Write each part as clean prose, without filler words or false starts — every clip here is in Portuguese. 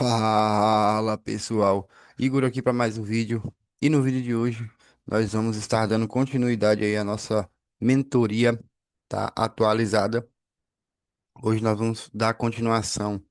Fala pessoal, Igor aqui para mais um vídeo. E no vídeo de hoje nós vamos estar dando continuidade aí à nossa mentoria, tá, atualizada. Hoje nós vamos dar continuação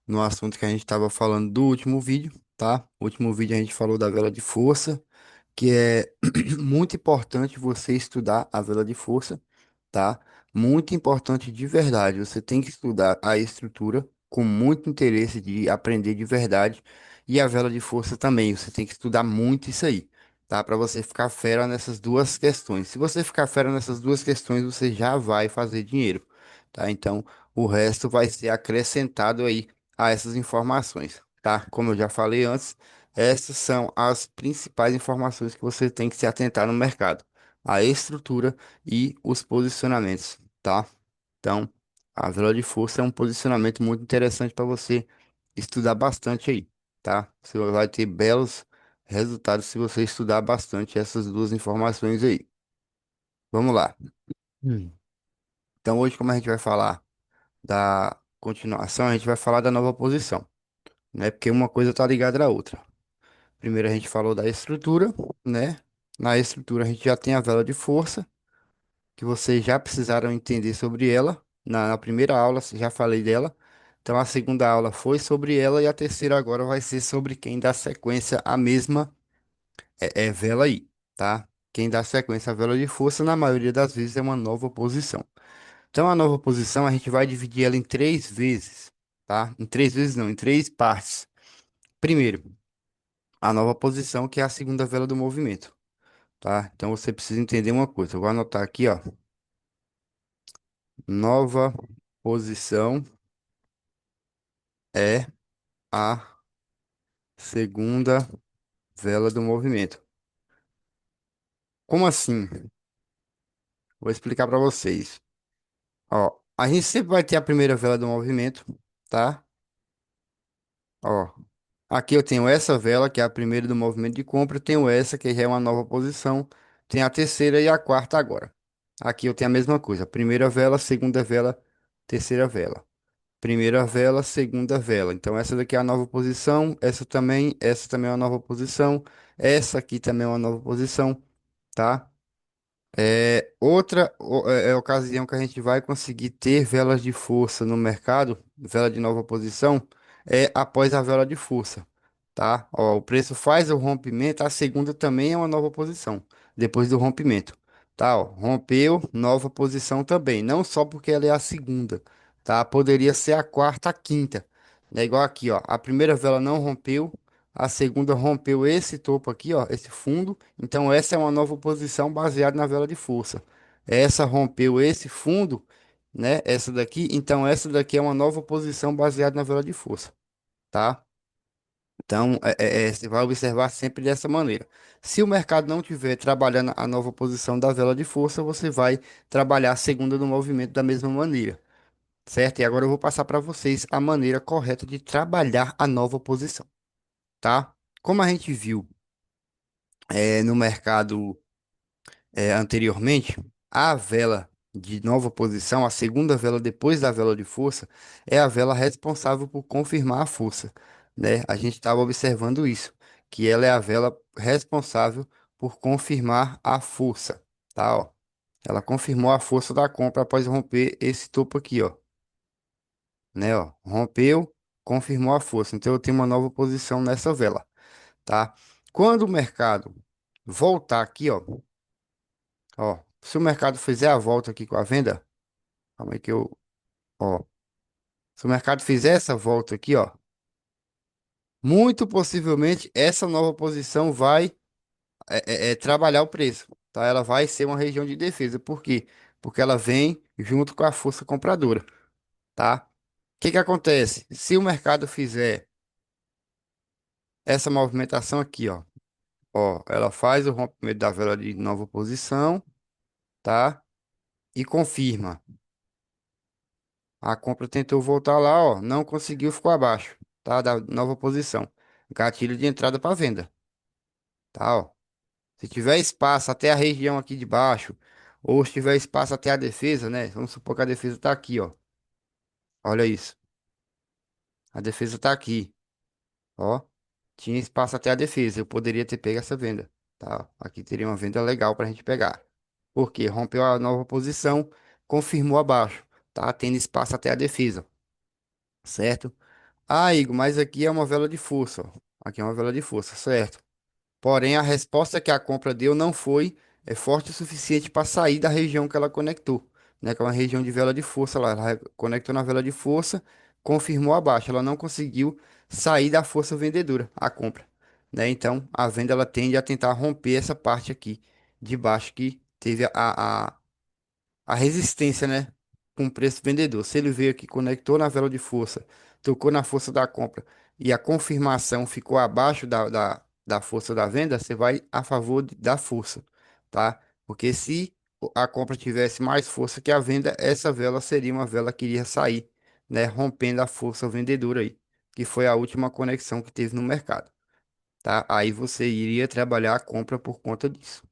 no assunto que a gente estava falando do último vídeo, tá? O último vídeo a gente falou da vela de força, que é muito importante você estudar a vela de força, tá? Muito importante de verdade. Você tem que estudar a estrutura com muito interesse de aprender de verdade e a vela de força também. Você tem que estudar muito isso aí, tá? Para você ficar fera nessas duas questões. Se você ficar fera nessas duas questões, você já vai fazer dinheiro, tá? Então, o resto vai ser acrescentado aí a essas informações, tá? Como eu já falei antes, essas são as principais informações que você tem que se atentar no mercado. A estrutura e os posicionamentos, tá? Então, a vela de força é um posicionamento muito interessante para você estudar bastante aí, tá? Você vai ter belos resultados se você estudar bastante essas duas informações aí. Vamos lá. Hum. Então, hoje, como a gente vai falar da continuação, a gente vai falar da nova posição, né? Porque uma coisa tá ligada à outra. Primeiro a gente falou da estrutura, né? Na estrutura a gente já tem a vela de força, que vocês já precisaram entender sobre ela. Na primeira aula já falei dela. Então a segunda aula foi sobre ela e a terceira agora vai ser sobre quem dá sequência à mesma vela aí, tá? Quem dá sequência à vela de força, na maioria das vezes, é uma nova posição. Então a nova posição a gente vai dividir ela em três vezes, tá? Em três vezes não, em três partes. Primeiro, a nova posição, que é a segunda vela do movimento, tá? Então você precisa entender uma coisa. Eu vou anotar aqui, ó. Nova posição é a segunda vela do movimento. Como assim? Vou explicar para vocês. Ó, a gente sempre vai ter a primeira vela do movimento, tá? Ó, aqui eu tenho essa vela, que é a primeira do movimento de compra, eu tenho essa, que já é uma nova posição, tem a terceira e a quarta agora. Aqui eu tenho a mesma coisa, primeira vela, segunda vela, terceira vela. Primeira vela, segunda vela. Então essa daqui é a nova posição, essa também é uma nova posição, essa aqui também é uma nova posição, tá? Outra ocasião que a gente vai conseguir ter velas de força no mercado, vela de nova posição, é após a vela de força, tá? Ó, o preço faz o rompimento, a segunda também é uma nova posição, depois do rompimento, tá? Ó, rompeu, nova posição também, não só porque ela é a segunda, tá? Poderia ser a quarta, a quinta, é igual aqui, ó, a primeira vela não rompeu, a segunda rompeu esse topo aqui, ó, esse fundo. Então essa é uma nova posição baseada na vela de força. Essa rompeu esse fundo, né? Essa daqui. Então essa daqui é uma nova posição baseada na vela de força, tá? Então você vai observar sempre dessa maneira. Se o mercado não estiver trabalhando a nova posição da vela de força, você vai trabalhar a segunda do movimento da mesma maneira, certo? E agora eu vou passar para vocês a maneira correta de trabalhar a nova posição, tá? Como a gente viu no mercado anteriormente, a vela de nova posição, a segunda vela depois da vela de força, é a vela responsável por confirmar a força, né? A gente estava observando isso, que ela é a vela responsável por confirmar a força, tá? Ó, ela confirmou a força da compra após romper esse topo aqui, ó, né? Ó, rompeu, confirmou a força. Então eu tenho uma nova posição nessa vela, tá? Quando o mercado voltar aqui, ó, se o mercado fizer a volta aqui com a venda, calma aí que ó, se o mercado fizer essa volta aqui, ó, muito possivelmente essa nova posição vai trabalhar o preço, tá? Ela vai ser uma região de defesa. Por quê? Porque ela vem junto com a força compradora, tá? O que que acontece? Se o mercado fizer essa movimentação aqui, ó, ela faz o rompimento da vela de nova posição, tá? E confirma. A compra tentou voltar lá, ó, não conseguiu, ficou abaixo, tá? Da nova posição. Gatilho de entrada para venda, tá? Ó. Se tiver espaço até a região aqui de baixo, ou se tiver espaço até a defesa, né? Vamos supor que a defesa tá aqui, ó. Olha isso. A defesa tá aqui. Ó, tinha espaço até a defesa. Eu poderia ter pego essa venda, tá? Aqui teria uma venda legal pra gente pegar. Porque rompeu a nova posição, confirmou abaixo, tá? Tendo espaço até a defesa, certo? Ah, Igor, mas aqui é uma vela de força, ó. Aqui é uma vela de força, certo? Porém, a resposta que a compra deu não foi forte o suficiente para sair da região que ela conectou, né? Que é uma região de vela de força lá. Ela conectou na vela de força, confirmou abaixo. Ela não conseguiu sair da força vendedora, a compra, né? Então, a venda ela tende a tentar romper essa parte aqui de baixo que teve a resistência, né? Com o preço vendedor. Se ele veio aqui, conectou na vela de força, tocou na força da compra e a confirmação ficou abaixo da força da venda, você vai a favor da força, tá? Porque se a compra tivesse mais força que a venda, essa vela seria uma vela que iria sair, né? Rompendo a força vendedora aí, que foi a última conexão que teve no mercado, tá? Aí você iria trabalhar a compra por conta disso.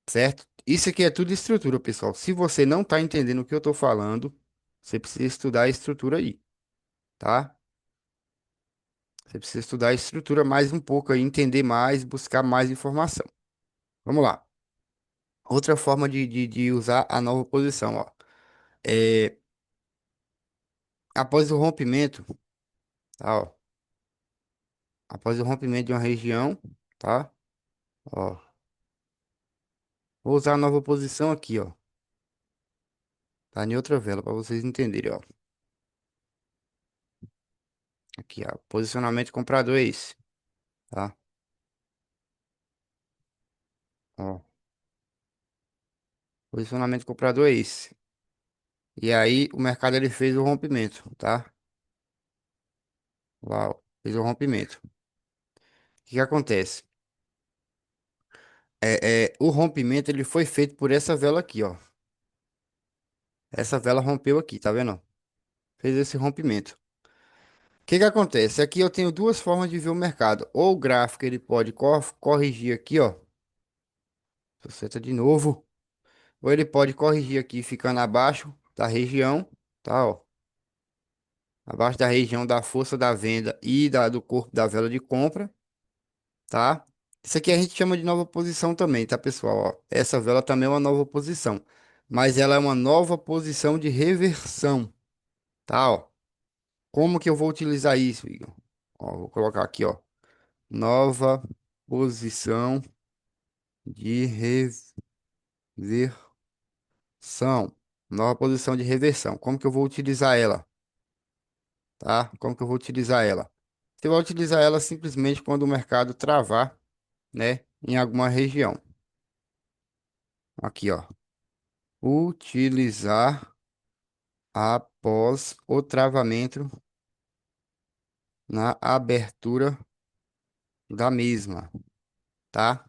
Certo? Isso aqui é tudo estrutura, pessoal. Se você não está entendendo o que eu estou falando, você precisa estudar a estrutura aí, tá? Você precisa estudar a estrutura mais um pouco aí, entender mais, buscar mais informação. Vamos lá. Outra forma de usar a nova posição, ó. É, após o rompimento, tá, ó. Após o rompimento de uma região, tá? Ó. Vou usar a nova posição aqui, ó. Tá em outra vela para vocês entenderem, ó. Aqui, ó. Posicionamento comprador é esse, tá? Ó. Posicionamento comprador é esse. E aí o mercado ele fez o rompimento, tá? Uau, fez o rompimento. O que que acontece? O rompimento ele foi feito por essa vela aqui, ó. Essa vela rompeu aqui, tá vendo? Fez esse rompimento. O que que acontece? Aqui eu tenho duas formas de ver o mercado. Ou o gráfico ele pode corrigir aqui, ó. Seta de novo. Ou ele pode corrigir aqui, ficando abaixo da região, tá? Ó. Abaixo da região da força da venda e do corpo da vela de compra. Tá? Isso aqui a gente chama de nova posição também, tá, pessoal? Ó, essa vela também é uma nova posição, mas ela é uma nova posição de reversão, tá? Ó, como que eu vou utilizar isso, Igor? Ó, vou colocar aqui, ó, nova posição de reversão, nova posição de reversão. Como que eu vou utilizar ela, tá? Como que eu vou utilizar ela? Você vai utilizar ela simplesmente quando o mercado travar, né, em alguma região. Aqui, ó. Utilizar após o travamento na abertura da mesma, tá?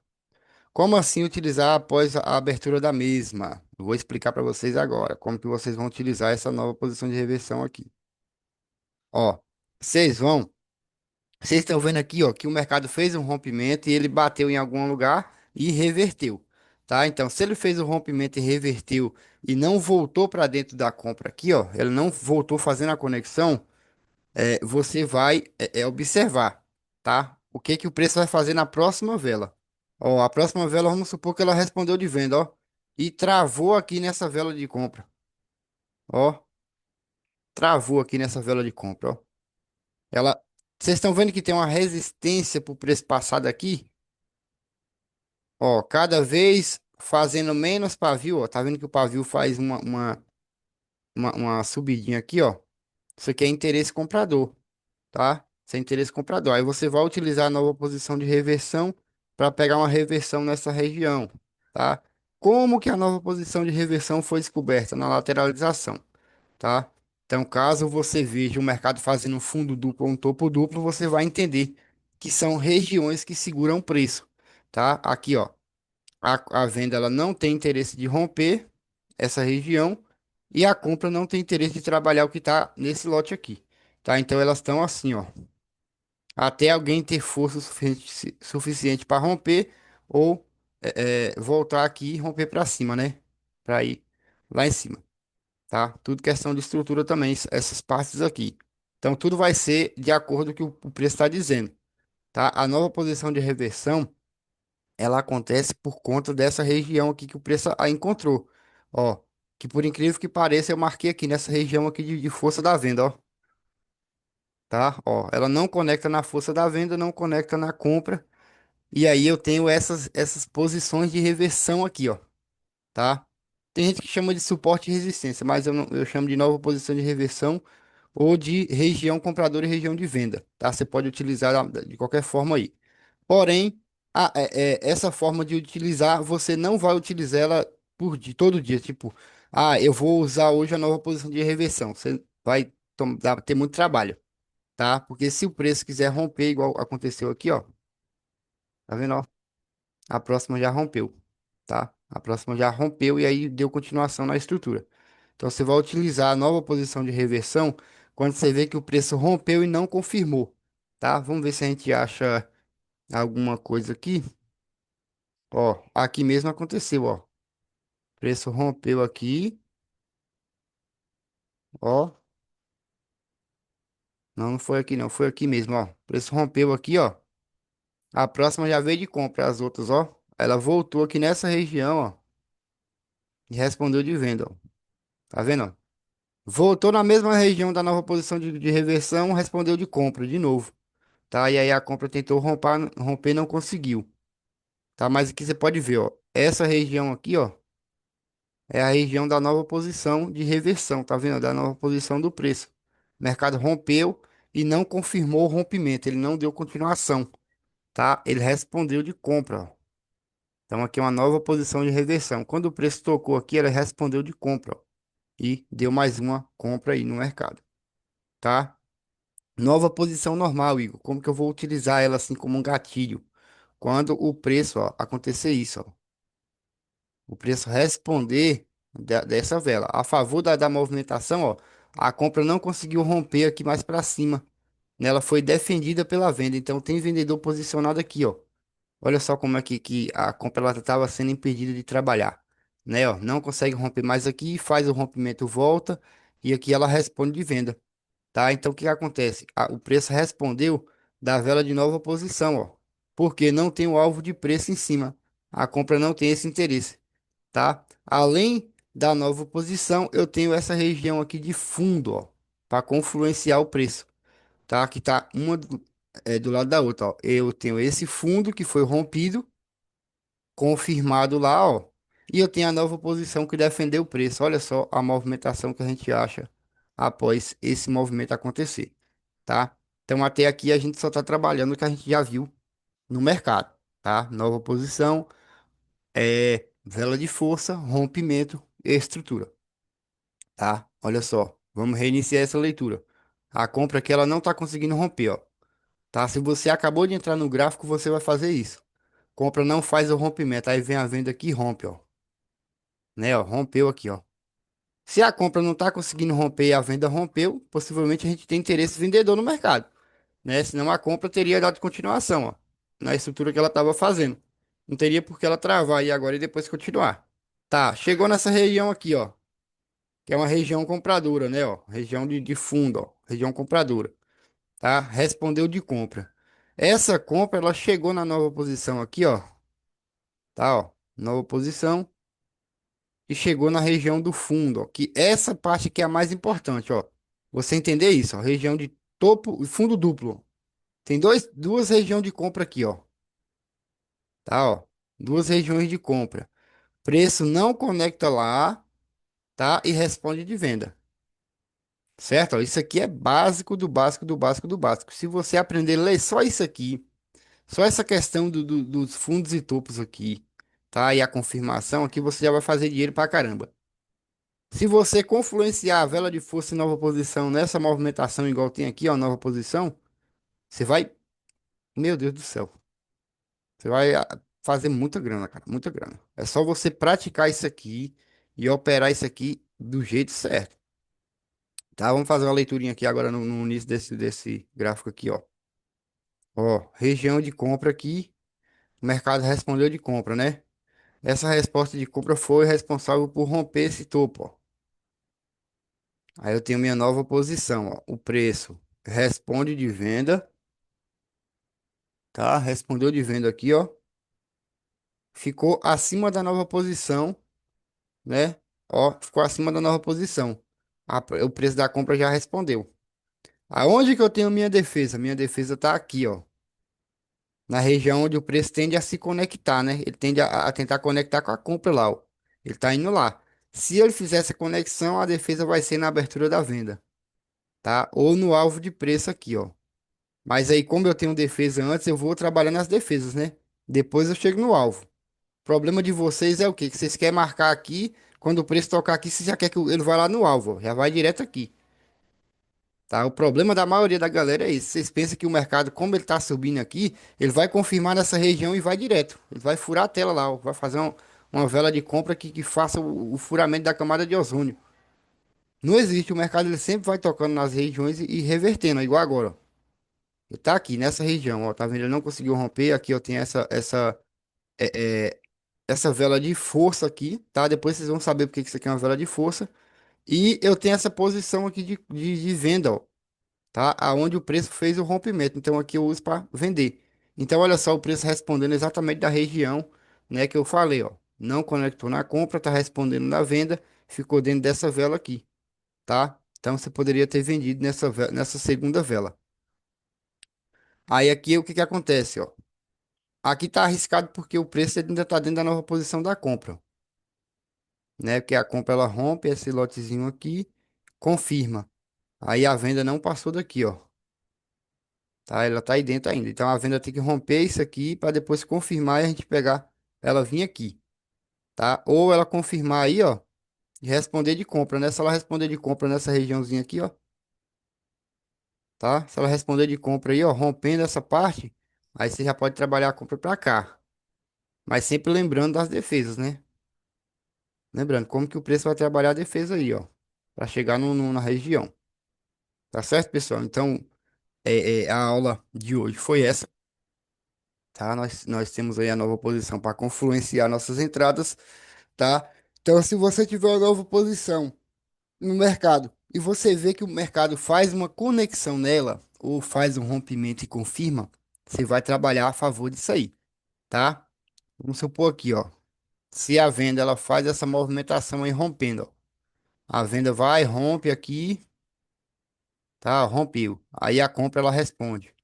Como assim utilizar após a abertura da mesma? Eu vou explicar para vocês agora como que vocês vão utilizar essa nova posição de reversão aqui. Ó, vocês vão, vocês estão vendo aqui, ó, que o mercado fez um rompimento e ele bateu em algum lugar e reverteu, tá? Então, se ele fez o rompimento e reverteu e não voltou para dentro da compra aqui, ó, ele não voltou fazendo a conexão, você vai observar, tá? O que que o preço vai fazer na próxima vela. Ó, a próxima vela, vamos supor que ela respondeu de venda, ó, e travou aqui nessa vela de compra. Ó, travou aqui nessa vela de compra, ó. Ela, vocês estão vendo que tem uma resistência pro preço passado aqui? Ó, cada vez fazendo menos pavio, ó. Tá vendo que o pavio faz uma subidinha aqui, ó. Isso aqui é interesse comprador, tá? Sem interesse comprador. Aí você vai utilizar a nova posição de reversão para pegar uma reversão nessa região, tá? Como que a nova posição de reversão foi descoberta? Na lateralização, tá? Então, caso você veja o mercado fazendo um fundo duplo ou um topo duplo, você vai entender que são regiões que seguram o preço, tá? Aqui, ó, a venda ela não tem interesse de romper essa região e a compra não tem interesse de trabalhar o que está nesse lote aqui, tá? Então, elas estão assim, ó, até alguém ter força suficiente para romper ou voltar aqui e romper para cima, né? Para ir lá em cima, tá? Tudo questão de estrutura também, essas partes aqui. Então tudo vai ser de acordo com o que o preço está dizendo, tá? A nova posição de reversão, ela acontece por conta dessa região aqui que o preço a encontrou. Ó, que por incrível que pareça, eu marquei aqui nessa região aqui de força da venda, ó, tá? Ó, ela não conecta na força da venda, não conecta na compra. E aí eu tenho essas posições de reversão aqui, ó, tá? Tem gente que chama de suporte e resistência, mas eu, não, eu chamo de nova posição de reversão ou de região compradora e região de venda, tá? Você pode utilizar de qualquer forma aí. Porém, essa forma de utilizar, você não vai utilizar ela todo dia. Tipo, eu vou usar hoje a nova posição de reversão. Você vai ter muito trabalho, tá? Porque se o preço quiser romper, igual aconteceu aqui, ó, tá vendo, ó? A próxima já rompeu, tá? A próxima já rompeu e aí deu continuação na estrutura. Então você vai utilizar a nova posição de reversão quando você vê que o preço rompeu e não confirmou, tá? Vamos ver se a gente acha alguma coisa aqui. Ó, aqui mesmo aconteceu, ó. O preço rompeu aqui, ó. Não, não foi aqui não, foi aqui mesmo, ó. O preço rompeu aqui, ó. A próxima já veio de compra, as outras, ó. Ela voltou aqui nessa região, ó, e respondeu de venda, ó. Tá vendo, ó? Voltou na mesma região da nova posição de reversão, respondeu de compra de novo, tá? E aí a compra tentou romper, não conseguiu, tá? Mas aqui você pode ver, ó. Essa região aqui, ó, é a região da nova posição de reversão, tá vendo? Da nova posição do preço. O mercado rompeu e não confirmou o rompimento, ele não deu continuação, tá? Ele respondeu de compra, ó. Então aqui é uma nova posição de reversão. Quando o preço tocou aqui, ele respondeu de compra, ó, e deu mais uma compra aí no mercado, tá? Nova posição normal, Igor. Como que eu vou utilizar ela assim como um gatilho? Quando o preço, ó, acontecer isso, ó. O preço responder dessa vela. A favor da movimentação, ó, a compra não conseguiu romper aqui mais para cima. Né? Ela foi defendida pela venda. Então tem vendedor posicionado aqui, ó. Olha só como é que a compra ela estava sendo impedida de trabalhar. Né, ó, não consegue romper mais aqui, faz o rompimento, volta e aqui ela responde de venda, tá? Então o que que acontece? O preço respondeu da vela de nova posição, ó. Porque não tem o alvo de preço em cima. A compra não tem esse interesse, tá? Além da nova posição, eu tenho essa região aqui de fundo, ó, para confluenciar o preço, tá? Que tá uma do lado da outra, ó. Eu tenho esse fundo que foi rompido, confirmado lá, ó. E eu tenho a nova posição que defendeu o preço. Olha só a movimentação que a gente acha após esse movimento acontecer, tá? Então até aqui a gente só está trabalhando o que a gente já viu no mercado, tá? Nova posição, vela de força, rompimento e estrutura, tá? Olha só, vamos reiniciar essa leitura. A compra aqui ela não está conseguindo romper, ó, tá? Se você acabou de entrar no gráfico, você vai fazer isso. Compra não faz o rompimento, aí vem a venda aqui e rompe, ó, né? Ó, rompeu aqui, ó. Se a compra não está conseguindo romper e a venda rompeu, possivelmente a gente tem interesse vendedor no mercado, né? Senão a compra teria dado continuação, ó, na estrutura que ela estava fazendo. Não teria por que ela travar aí agora e depois continuar. Tá, chegou nessa região aqui, ó, que é uma região compradora, né, ó, região de fundo, ó, região compradora, tá? Respondeu de compra. Essa compra, ela chegou na nova posição aqui, ó, tá, ó, nova posição e chegou na região do fundo, ó, que essa parte aqui é a mais importante, ó. Você entender isso, ó, região de topo e fundo duplo, ó. Tem duas regiões de compra aqui, ó, tá, ó, duas regiões de compra. Preço não conecta lá, tá? E responde de venda. Certo? Ó, isso aqui é básico do básico do básico do básico. Se você aprender a ler só isso aqui, só essa questão dos fundos e topos aqui, tá? E a confirmação aqui, você já vai fazer dinheiro pra caramba. Se você confluenciar a vela de força em nova posição nessa movimentação, igual tem aqui, ó, nova posição, você vai, meu Deus do céu, você vai fazer muita grana, cara, muita grana. É só você praticar isso aqui e operar isso aqui do jeito certo. Tá, vamos fazer uma leiturinha aqui agora no início desse gráfico aqui, ó. Ó, região de compra aqui, o mercado respondeu de compra, né? Essa resposta de compra foi responsável por romper esse topo, ó. Aí eu tenho minha nova posição, ó, o preço. responde de venda, tá? Respondeu de venda aqui, ó. Ficou acima da nova posição, né? Ó, ficou acima da nova posição. O preço da compra já respondeu. Aonde que eu tenho minha defesa? Minha defesa tá aqui, ó. Na região onde o preço tende a se conectar, né? Ele tende a tentar conectar com a compra lá, ó. Ele tá indo lá. Se ele fizer essa conexão, a defesa vai ser na abertura da venda, tá? Ou no alvo de preço aqui, ó. Mas aí, como eu tenho defesa antes, eu vou trabalhando as defesas, né? Depois eu chego no alvo. O problema de vocês é o quê? Que vocês querem marcar aqui, quando o preço tocar aqui, você já quer que ele vá lá no alvo, ó. Já vai direto aqui. Tá? O problema da maioria da galera é esse. Vocês pensam que o mercado, como ele tá subindo aqui, ele vai confirmar nessa região e vai direto. Ele vai furar a tela lá, ó. Vai fazer uma vela de compra que faça o furamento da camada de ozônio. Não existe, o mercado ele sempre vai tocando nas regiões e revertendo, ó, igual agora, ó. Ele tá aqui nessa região, ó. Tá vendo? Ele não conseguiu romper. Aqui eu tenho essa vela de força aqui, tá? Depois vocês vão saber porque que isso aqui é uma vela de força. E eu tenho essa posição aqui de venda, ó, tá? Aonde o preço fez o rompimento. Então aqui eu uso para vender. Então olha só o preço respondendo exatamente da região, né, que eu falei, ó. Não conectou na compra, tá respondendo na venda, ficou dentro dessa vela aqui, tá? Então você poderia ter vendido nessa segunda vela. Aí aqui o que que acontece, ó? Aqui tá arriscado porque o preço ainda tá dentro da nova posição da compra, né? Porque a compra ela rompe esse lotezinho aqui, confirma. Aí a venda não passou daqui, ó. Tá? Ela tá aí dentro ainda. Então a venda tem que romper isso aqui para depois confirmar e a gente pegar ela vir aqui, tá? Ou ela confirmar aí, ó, e responder de compra, né? Se ela responder de compra nessa regiãozinha aqui, ó, tá? Se ela responder de compra aí, ó, rompendo essa parte, aí você já pode trabalhar a compra para cá. Mas sempre lembrando das defesas, né? Lembrando como que o preço vai trabalhar a defesa aí, ó, para chegar na região. Tá certo, pessoal? Então, a aula de hoje foi essa. Tá? Nós temos aí a nova posição para confluenciar nossas entradas, tá? Então, se você tiver uma nova posição no mercado e você vê que o mercado faz uma conexão nela ou faz um rompimento e confirma, você vai trabalhar a favor disso aí, tá? Vamos supor aqui, ó, se a venda ela faz essa movimentação aí rompendo, ó. A venda vai, rompe aqui, tá? Rompeu. Aí a compra ela responde.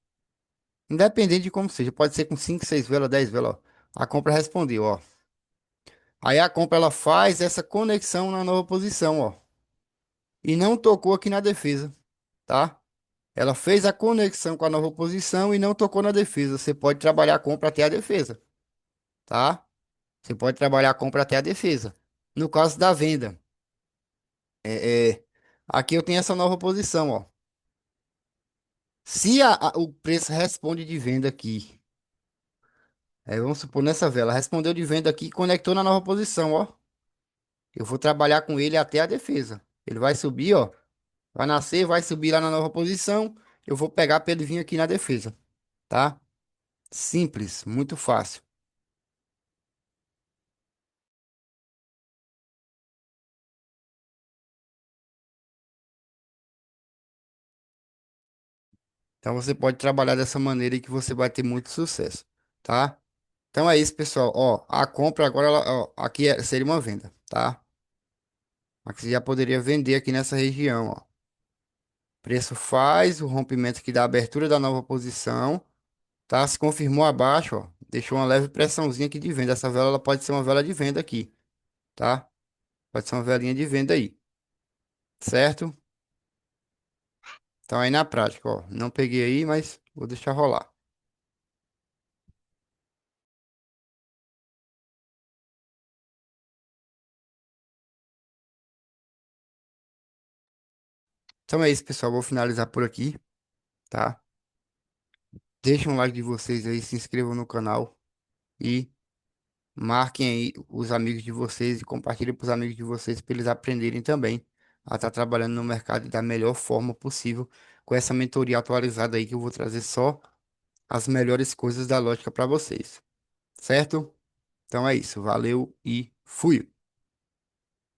Independente de como seja, pode ser com 5 6 velas, 10 velas, ó. A compra respondeu, ó. Aí a compra ela faz essa conexão na nova posição, ó. E não tocou aqui na defesa, tá? Ela fez a conexão com a nova posição e não tocou na defesa. Você pode trabalhar a compra até a defesa, tá? Você pode trabalhar a compra até a defesa. No caso da venda, aqui eu tenho essa nova posição, ó. Se o preço responde de venda aqui, vamos supor nessa vela, respondeu de venda aqui e conectou na nova posição, ó. Eu vou trabalhar com ele até a defesa. Ele vai subir, ó. Vai nascer, vai subir lá na nova posição. Eu vou pegar para ele vir aqui na defesa, tá? Simples, muito fácil. Então você pode trabalhar dessa maneira e que você vai ter muito sucesso, tá? Então é isso, pessoal. Ó, a compra agora, ó, aqui seria uma venda, tá? Aqui você já poderia vender aqui nessa região, ó. Preço faz o rompimento aqui da abertura da nova posição, tá? Se confirmou abaixo, ó. Deixou uma leve pressãozinha aqui de venda. Essa vela ela pode ser uma vela de venda aqui, tá? Pode ser uma velinha de venda aí, certo? Então aí na prática, ó, não peguei aí, mas vou deixar rolar. Então é isso, pessoal, vou finalizar por aqui, tá? Deixem um like de vocês aí, se inscrevam no canal e marquem aí os amigos de vocês e compartilhem para os amigos de vocês para eles aprenderem também a estar trabalhando no mercado da melhor forma possível com essa mentoria atualizada aí que eu vou trazer só as melhores coisas da lógica para vocês, certo? Então é isso, valeu e fui!